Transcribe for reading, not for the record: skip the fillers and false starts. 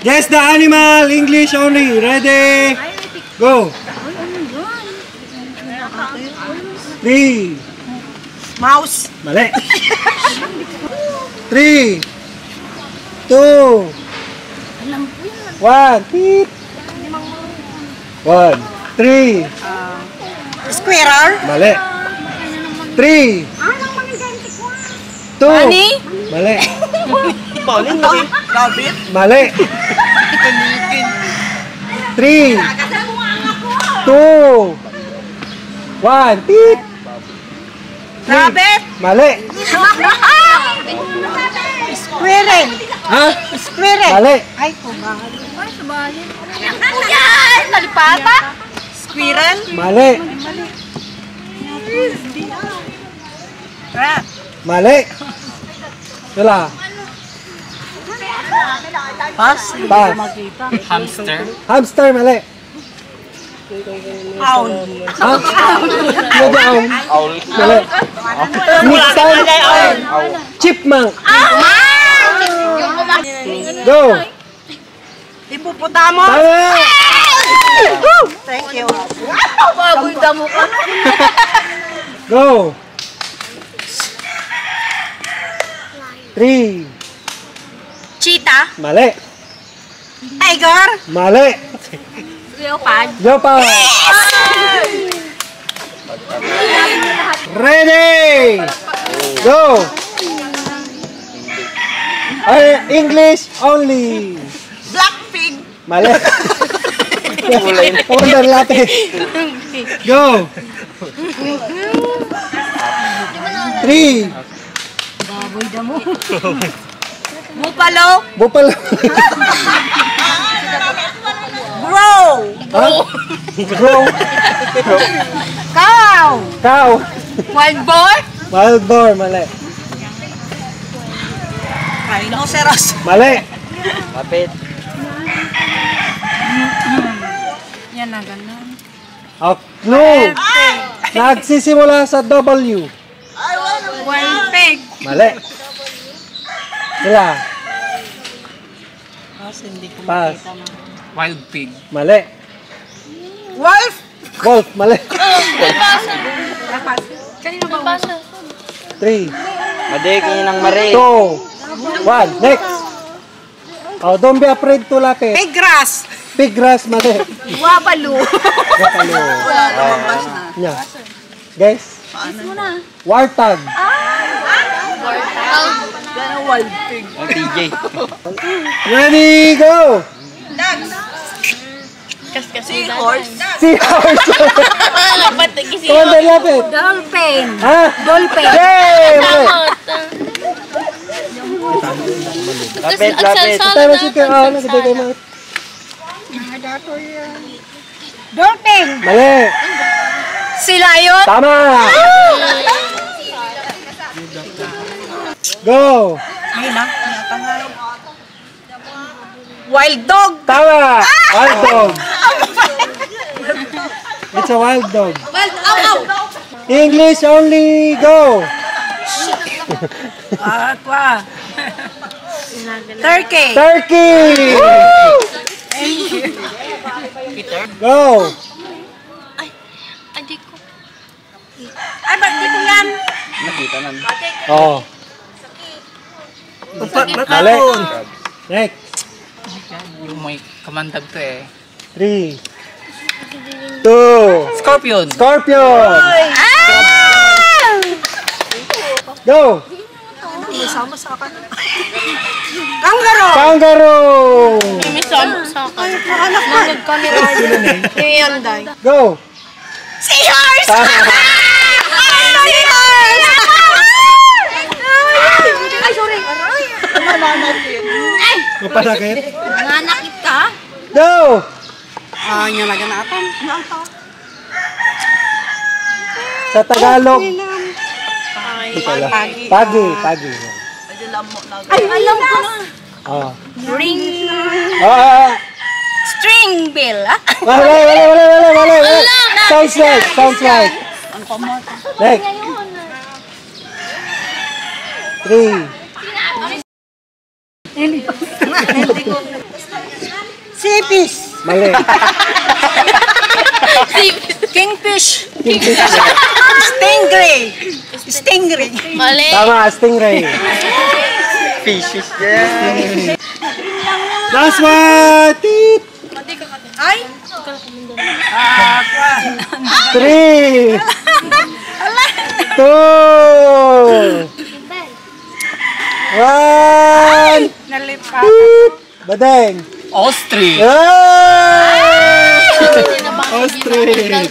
Guess the animal, English only. Ready? Go. 3. Mouse. Mali. 3, 2, 1. Beep. 1, 3. Squirrel. Mali. 3, 2. Mali. Rabbit. Mali. 3, 2, 1. Beep. Rabbit. Mali. Squirrel. Ha? Squirrel. Mali. Ay, kumahal. Yan! Talipata? Squirrel. Mali. Rat. Mali. Wala. Pass. Pass. Hamster. Hamster, mali. Owl. Ha? Medyo owl. Owl. Mali. Nixon. Chipmunk. Go. Hippopotamus. Tama. Thank you. Baboy damo ka. Go. 3. Cheetah? Mali. Tiger. Mali. Leopard? Leopard. Ready. Go. English only. Black pig. Mali. Order natin. Go. 3. Baboy damo. Buffalo. Buffalo. Grow. Ha? Crow. Cow. Cow. Wild boar? Wild boar. Mali. Rhinoceros. Mali. Kapit. Yan na ganun. Clue. Nagsisimula sa W. Wild pig. Mali. Wala. Pass, hindi ko Pass. makita na. Wild pig. Mali. Wolf. Wolf. Mali. Kanina ba pasa? 3, Madik, ng mari. 2, 1. Next. Oh, don't be afraid to lapit. Pig grass. Pig grass. Mali. Wapalo. Napalo. Yeah. Guys. Warthog. Gano'ng wild pig? Ang TJ. Ready, go. Seahorse. Seahorse. Lapat nag-isip. Come on, then lapit. Dolphin. Ha? Dolphin. Yay! Mali. Lapit, lapit. Tayo masito. Ah, nagbigay kayo mga. Dolphin. Mali. Si Lion? Tama. Go. Ayun na. Wild dog. Tama. Wild dog. It's a wild dog. Wild, ow, English only. Go. Aqua. Turkey. Turkey. Go. Adik ko. Ay, ba't di ko yan? Nakita nan. Oh. Mali. Next. Yung may kamandag to eh. 3, 2. Scorpion. Scorpion. Go. Isama sa akin. Kangaroo. Kangaroo. May sa akin. Nanood kami rin. Yung Hyundai. Go. Seahorse. Tama. Seahorse. Ay, sorry. Mapanakit. Nanganakit ka? Go. Ah, niya lagan natin. Sa Tagalog. Pagi. Pagi. Ay, alam ko na. Oh. Ring. String bill, ah? Wala. Sounds like. Next. 3. Sipis. Mali. Kingfish. Kingfish. Stingray. Stingray. Mali. Tama, stingray. Fishes yan. Last one! Tip! Ay. 3 2 1 Nalipat. Badeng! Ostrich. Yay! Ostrich!